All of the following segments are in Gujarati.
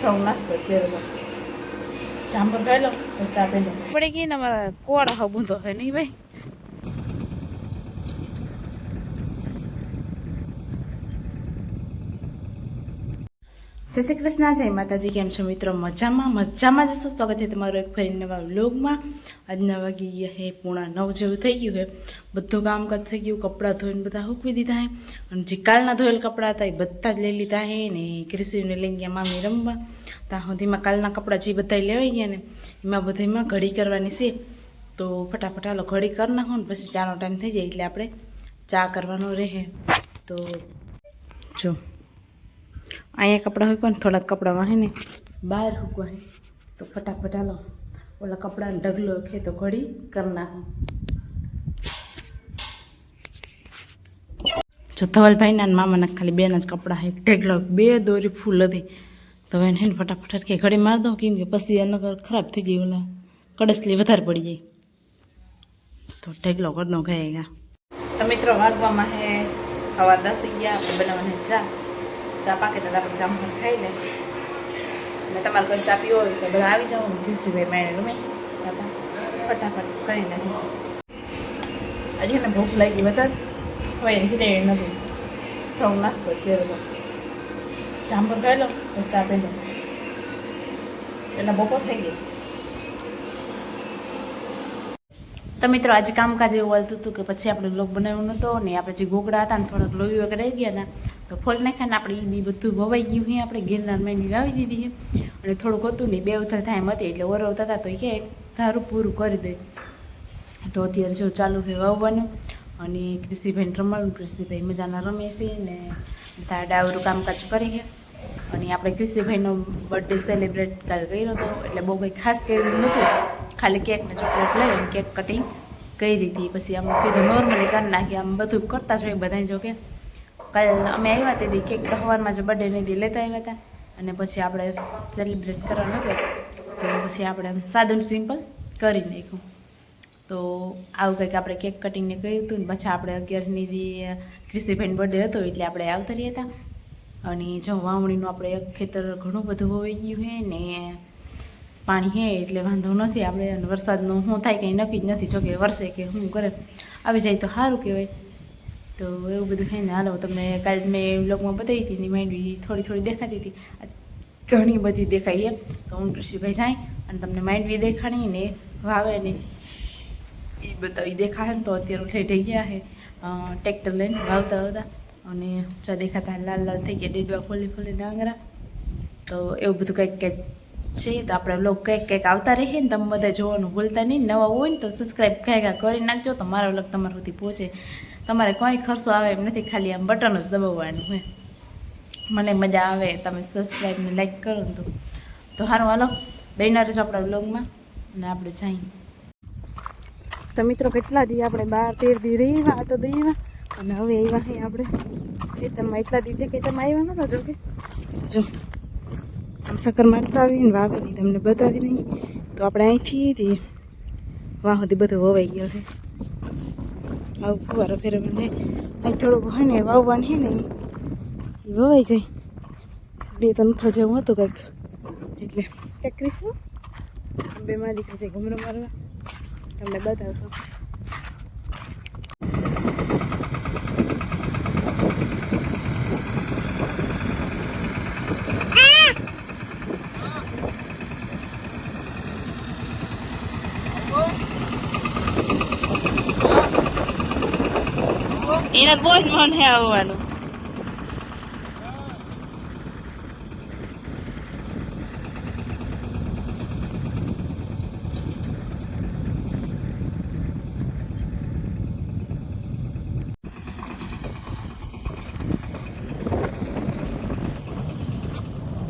રંગ નાસ્તો અત્યારે તો જાંબર ખાઈ લો બસ ચા પી લો પડે ગઈ ને અમારા કોળા હા બૂંધો છે નહીં ભાઈ. જય શ્રી કૃષ્ણ, જય માતાજી. કેમ છો મિત્રો? મજામાં જશો. સ્વાગત છે તમારું એક ફરી નવા વ્લોગમાં. આજના વાગી ગયા હે 9:30 જેવું થઈ ગયું છે. બધું કામકાજ થઈ ગયું, કપડાં ધોઈને બધા સૂકવી દીધા હે અને જે કાલના ધોયેલ કપડાં હતા એ બધા જ લઈ લીધા હે ને ક્રિશીને લઈ ગયા મામી રમવા. ત્યાં સુધીમાં કાલના કપડાં જે બધા લેવાઈ ગયા ને એમાં બધામાં ઘડી કરવાની છે. તો ફટાફટ હાલો ઘડી કરી નાખો ને પછી ચાનો ટાઈમ થઈ જાય એટલે આપણે ચા કરવાનો રહે. તો જો અહીંયા કપડાં હોય પણ થોડાક કપડામાં હે ને બહાર સૂકવા હે તો ફટાફટ હાલો ઓલા કપડાને ઢગલો છે તો ઘડી કરી નાખું. જો ધવલભાઈના ને મામાના ખાલી બેના જ કપડાં હે ઢગલો, 2 દોરી ફૂલ હતી તો એને હે ને ફટાફટ કે ઘડી મારી દઉં કેમ કે પછી અનગર ખરાબ થઈ જાય, ઓલા કડસલી વધારે પડી જાય તો ઢગલો કરી દઉં ખાયેગા. તો મિત્રો વાગવામાં હે 10:15 થઈ ગયા. આપણે બનાવવાની ચા પાકે તો આપણે જામફળ ખાઈ લે અને તમારે કોઈ ચા પીવો હોય તો બધા આવી જાઓ ને ઘીસીભાઈ માણે રમે ફટાફટ કરી નાખી. હજી એને ભૂખ લાગી વધારે હવે એને ખીલે નથી રંગ નાસ્તો અત્યારે તો જામફળ ખાઈ લો બસ ચા પી લો એટલે બપોર થઈ ગઈ. તો મિત્રો આજે કામકાજ એવું હાલતું હતું કે પછી આપણે બ્લોગ બનાવ્યો નહોતો ને આપણે જે ગોગડા હતા ને થોડાક લોહી વગેરે રહી ગયા હતા તો ફોલ નાખ્યા ને આપણે એ બી બધું વવાઈ ગયું છે. આપણે ગિરનાર માંડી વાવી દીધી છે અને થોડુંક હતું ને 2 ઉથલ થાય એમ હતી એટલે ઓરવતા હતા તો એ કે ધારું પૂરું કરી દે. તો અત્યારે જો ચાલુ છે વાવવાનું અને ક્રિશીભાઈને રમાડું. ક્રિશીભાઈ મજાના રમે છે ને ત્યાં ડાવરું કામકાજ કરી છે. અને આપણે ક્રિશીભાઈનો બર્થડે સેલિબ્રેટ કાલે કર્યો હતો એટલે બહુ કંઈ ખાસ કર્યું નહોતું, ખાલી કેક ને ચોકલેટ લઈ અને કેક કટિંગ કરી હતી. પછી આમ કીધું નોર્મલી કરી નાખી, આમ બધું કરતા જ હોય બધા. જો કે કાલે અમે આવ્યા તેથી કેક તો સવારમાં જ બર્થડેની દી લેતા આવ્યા હતા અને પછી આપણે સેલિબ્રેટ કરવાનું હતું તો પછી આપણે સાદું સિમ્પલ કરી નાખ્યું. તો આવું કંઈક આપણે કેક કટિંગને કર્યું હતું ને પછી આપણે 11ની દી ક્રિશીભાઈનો બર્થડે હતો એટલે આપણે આવતા રહ્યા હતા. અને જો વાવણીનું આપણે એક ખેતર ઘણું બધું હોઈ ગયું છે ને પાણી છે એટલે વાંધો નથી આપણે. અને વરસાદનું શું થાય કંઈ નક્કી જ નથી, જોકે વરસે કે શું કરે આવી જાય તો સારું કહેવાય. તો એવું બધું છે ને. હાલો તમને કાલે મેં બ્લોગમાં બતાવી હતી એની માંડવી થોડી દેખાતી હતી, ઘણી બધી દેખાઈ એમ. તો હું ક્રિશીભાઈ જાય અને તમને માંડવી દેખાણી ને વાવે ને એ બતાવી દેખાશે ને. તો અત્યારે ઉઠાઈ થઈ ગયા છે ટ્રેક્ટર લઈને વાવતા અને ચા દેખાતા લાલ થઈ ગયા ડેડવા ખોલી ડાંગરા. તો એવું બધું કંઈક છે. તો આપણે બ્લોગ કંઈક આવતા રહીએ ને તમે બધા જોવાનું ભૂલતા નહીં. નવા હોય ને તો સબસ્ક્રાઈબ કરી નાખજો તો મારો બ્લોગ તમારા સુધી પહોંચે. તમારે કંઈ ખર્ચો આવે એમ નથી, ખાલી આમ બટન જ દબાવવાનું હોય. મને મજા આવે તમે સબસ્ક્રાઈબ ને લાઈક કરો ને તો સારું. હાલો બેના રહેજો આપણા બ્લોગમાં અને આપણે જઈએ. તો મિત્રો કેટલા દી આપણે 12-13 દી રહી આટો દઈ અને હવે આવ્યા છે આપણે ખેતરમાં. એટલા દી ખેતરમાં આવ્યા નહોતા જો કે જો આમ સક્કર મારતા આવીને વાવે નહીં તમને બતાવી નહીં. તો આપણે અહીંથી વાહ સુધી બધું વવાઈ ગયો છે. આવું ફુવારો ફેરવવાનું છે અહીં થોડુંક હોય ને વાવવાનું છે ને એ વવાઈ જાય. 2-3 જેવું હતું કંઈક એટલે કંઈક કરીશું. બે માં દીકરી છે ઘૂમરો મારવા તમને બતાવશો. એના બહુ જ મન હે આવવાનું.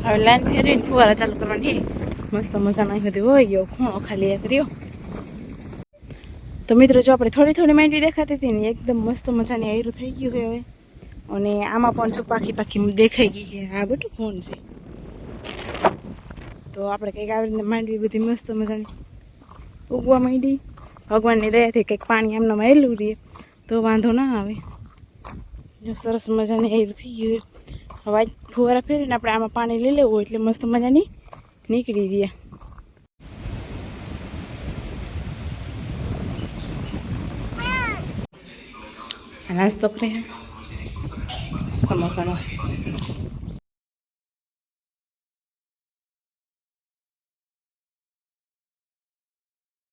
હવે લાઈન ફેરવીને ફુવારા ચાલુ કરવાની મસ્ત મજાનો બધી હોય ગયો ખૂણો ખાલી એક રહ્યો. તો મિત્રો જો આપણે થોડી માંડવી દેખાતી હતી ને એકદમ મસ્ત મજાની આયરું થઈ ગયું છે હવે. અને આમાં પણ જો પાકી દેખાઈ ગઈ છે. આ બધું ફોન છે તો આપણે કંઈક આવી રીતે માંડવી બધી મસ્ત મજાની ઉગવા માંડી. ભગવાનની દયાથી કંઈક પાણી એમને મારેલું રહીએ તો વાંધો ના આવે. જો સરસ મજાની આયરું થઈ ગયું. હવે ફુવારા ફેરીને આપણે આમાં પાણી લઈ લેવું એટલે મસ્ત મજાની નીકળી દે. નાસ્તો કરે સમોસાનો.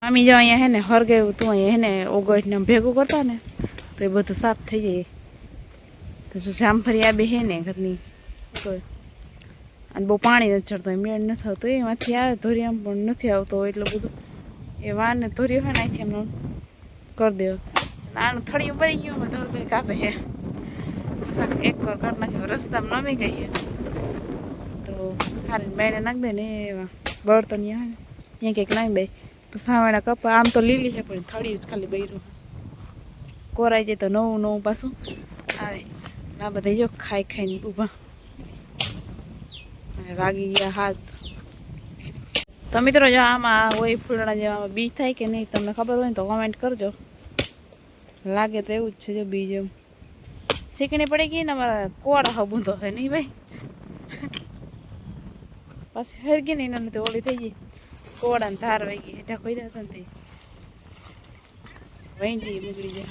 મામી જો અહીંયા હે ને હરગાવ્યું તું અહીંયા હે ને ઓગળને ભેગું કરતા ને તો એ બધું સાફ થઈ જાય. તો જો જામફળી આ બે હે ને ઘરની અને બહુ પાણી નથી ચડતું મેળ નથી આવતું એમાંથી આવે ધોરિયામ પણ નથી આવતો એટલું બધું એ વાને ધોર્યો હોય ને અહીંથી એમને કરી દેવો. આનું થળિયું ભરી ગયું ધોર ભાઈ કાપે હે એક કર કરી નાખ્યો રસ્તામાં નમી ગઈ છે તો સારી બેને નાખી દે ને એવા બળતણ આવે ને ત્યાં કંઈક નાખી દે તો સાવાડા કપા આમ તો લીલી છે પણ થળિયું જ ખાલી બૈરું કોરાઈ જાય તો નવું નવું પાછું આવે. આ બધા જો ખાઈ ખાઈને ઊભા વાગી ગયા હાથ. તો મિત્રો જો આમાં હોય ફૂલડા જેવા બી થાય કે નહીં તમને ખબર હોય ને તો કોમેન્ટ કરજો. લાગે તો એવું જ છે જો બીજ એમ શીકણી પડી ગઈ ને અમારા કોળા હા બૂંધો છે નહીં ભાઈ પાછી હરગી ને એના લીધે ઓલી થઈ ગઈ કોળાને ધાર વાગી હેઠા ખોઈ દેતા ને વહીટી નીકળી જાય.